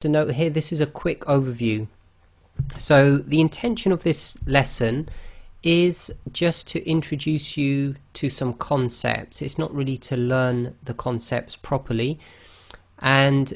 To note here, this is a quick overview. So the intention of this lesson is just to introduce you to some concepts. It's not really to learn the concepts properly, and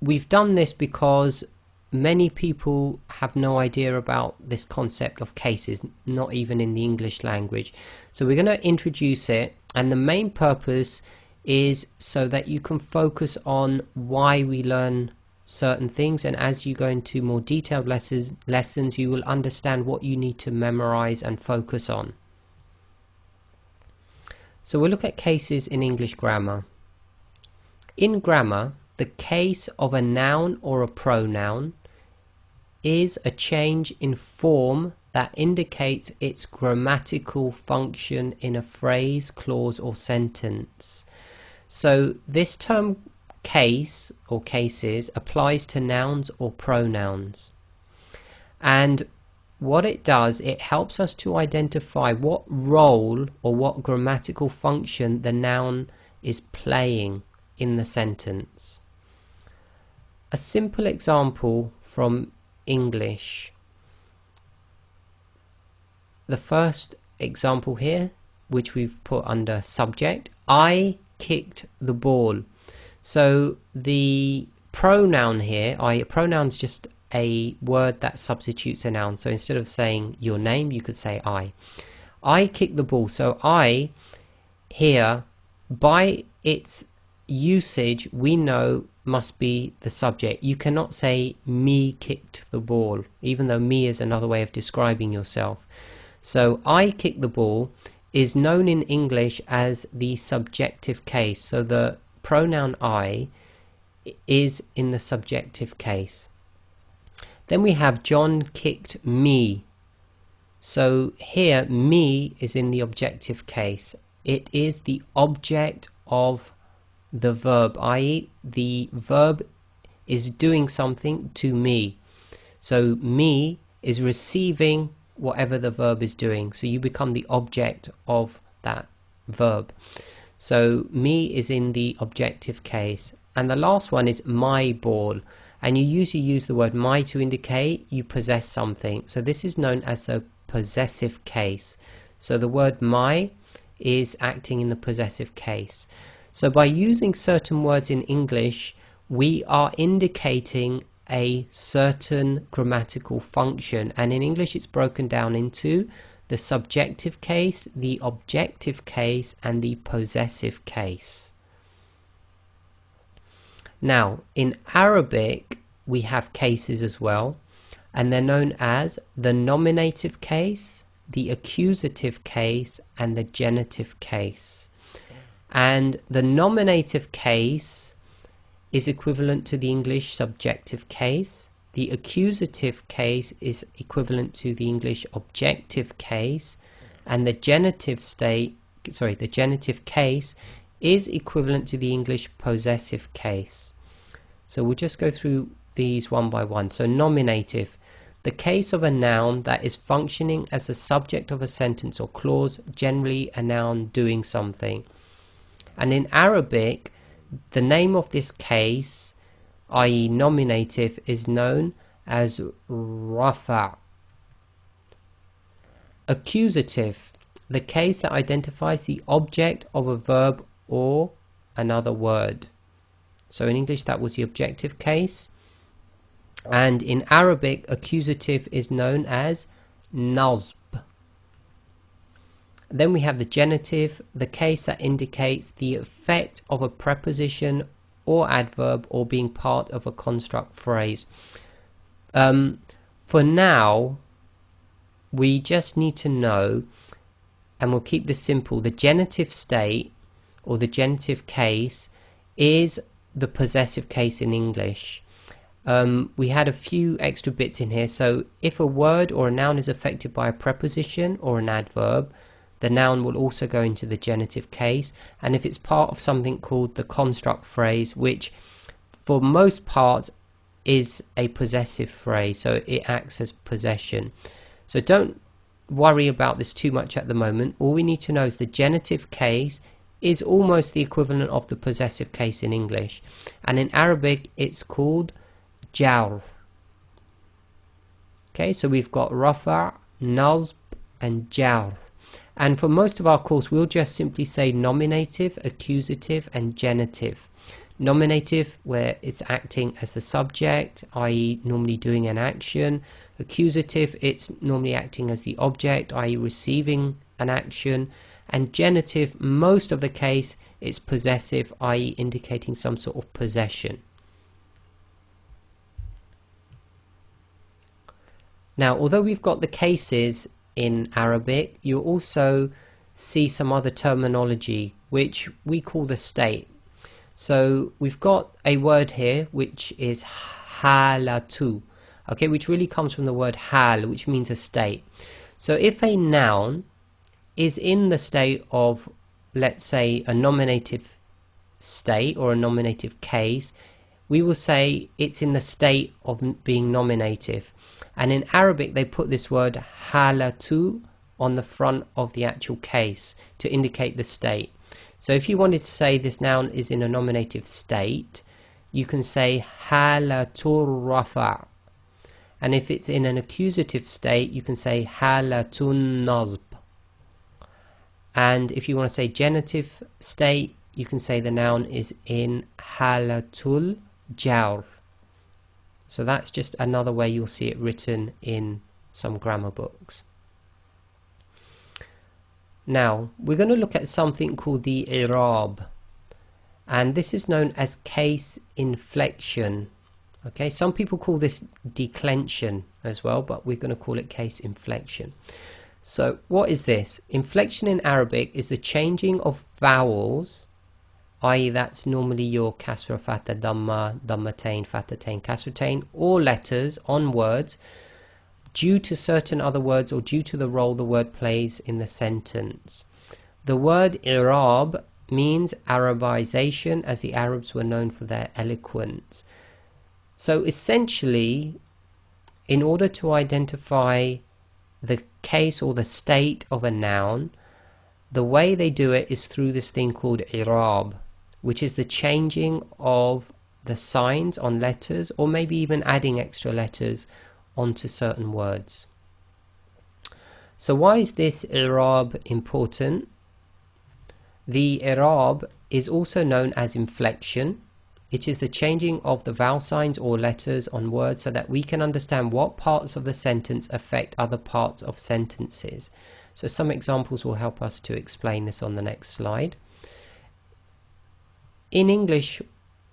we've done this because many people have no idea about this concept of cases, not even in the English language. So we're going to introduce it, and the main purpose is so that you can focus on why we learn certain things, and as you go into more detailed lessons you will understand what you need to memorize and focus on. So we'll look at cases in English grammar. In grammar, the case of a noun or a pronoun is a change in form that indicates its grammatical function in a phrase, clause or sentence. So this term case or cases applies to nouns or pronouns, and what it does, it helps us to identify what role or what grammatical function the noun is playing in the sentence. A simple example from English. The first example here, which we've put under subject, I kicked the ball. So the pronoun here, pronoun's just a word that substitutes a noun. So instead of saying your name, you could say I. I kicked the ball. So I here, by its usage, we know must be the subject. You cannot say me kicked the ball, even though me is another way of describing yourself. So I kicked the ball is known in English as the subjective case. So the pronoun I is in the subjective case. Then we have John kicked me. So here me is in the objective case. It is the object of the verb, i.e. the verb is doing something to me. So me is receiving whatever the verb is doing. So you become the object of that verb. So me is in the objective case. And the last one is my ball. And you usually use the word my to indicate you possess something. So this is known as the possessive case. So the word my is acting in the possessive case. So by using certain words in English, we are indicating a certain grammatical function. And in English it's broken down into the subjective case, the objective case, and the possessive case. Now, in Arabic, we have cases as well, and they're known as the nominative case, the accusative case, and the genitive case. And the nominative case is equivalent to the English subjective case. The accusative case is equivalent to the English objective case, and the genitive case is equivalent to the English possessive case. So we'll just go through these one by one. So nominative, the case of a noun that is functioning as the subject of a sentence or clause, generally a noun doing something. And in Arabic, the name of this case, i.e. nominative, is known as rafa'. Accusative, the case that identifies the object of a verb or another word. So in English that was the objective case, and in Arabic accusative is known as nasb. Then we have the genitive, the case that indicates the effect of a preposition or adverb or being part of a construct phrase. For now, we just need to know, and we'll keep this simple, the genitive state or the genitive case is the possessive case in English. We had a few extra bits in here. So if a word or a noun is affected by a preposition or an adverb, the noun will also go into the genitive case. And if it's part of something called the construct phrase, which for most part is a possessive phrase, so it acts as possession. So don't worry about this too much at the moment. All we need to know is the genitive case is almost the equivalent of the possessive case in English, and in Arabic it's called jar. Okay, so we've got rafa', nasb, and jar. And for most of our course we'll just simply say nominative, accusative, and genitive. Nominative, where it's acting as the subject, i.e. normally doing an action. Accusative, it's normally acting as the object, i.e. receiving an action. And genitive, most of the case, it's possessive, i.e. indicating some sort of possession. Now, although we've got the cases in Arabic, you also see some other terminology which we call the state. So we've got a word here which is halatu, okay, which really comes from the word hal, which means a state. So if a noun is in the state of, let's say, a nominative state or a nominative case, we will say it's in the state of being nominative. And in Arabic they put this word halatu on the front of the actual case to indicate the state. So if you wanted to say this noun is in a nominative state, you can say halatur rafa'. And if it's in an accusative state, you can say halatun nasb. And if you want to say genitive state, you can say the noun is in halatul jar. So that's just another way you'll see it written in some grammar books. Now, we're going to look at something called the i'rab, and this is known as case inflection. Okay, some people call this declension as well, but we're going to call it case inflection. So what is this? Inflection in Arabic is the changing of vowels, i.e. that's normally your kasra, fatha, dhamma, dhammatain, fathatain, kasratain, or letters on words, due to certain other words or due to the role the word plays in the sentence. The word i'rab means Arabization, as the Arabs were known for their eloquence. So essentially, in order to identify the case or the state of a noun, the way they do it is through this thing called i'rab, which is the changing of the signs on letters, or maybe even adding extra letters onto certain words. So why is this i'rab important? The i'rab is also known as inflection. It is the changing of the vowel signs or letters on words so that we can understand what parts of the sentence affect other parts of sentences. So some examples will help us to explain this on the next slide. In English,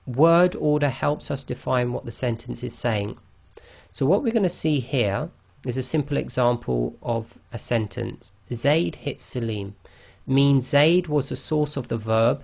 word order helps us define what the sentence is saying. So what we're going to see here is a simple example of a sentence. Zaid hit Salim means Zaid was the source of the verb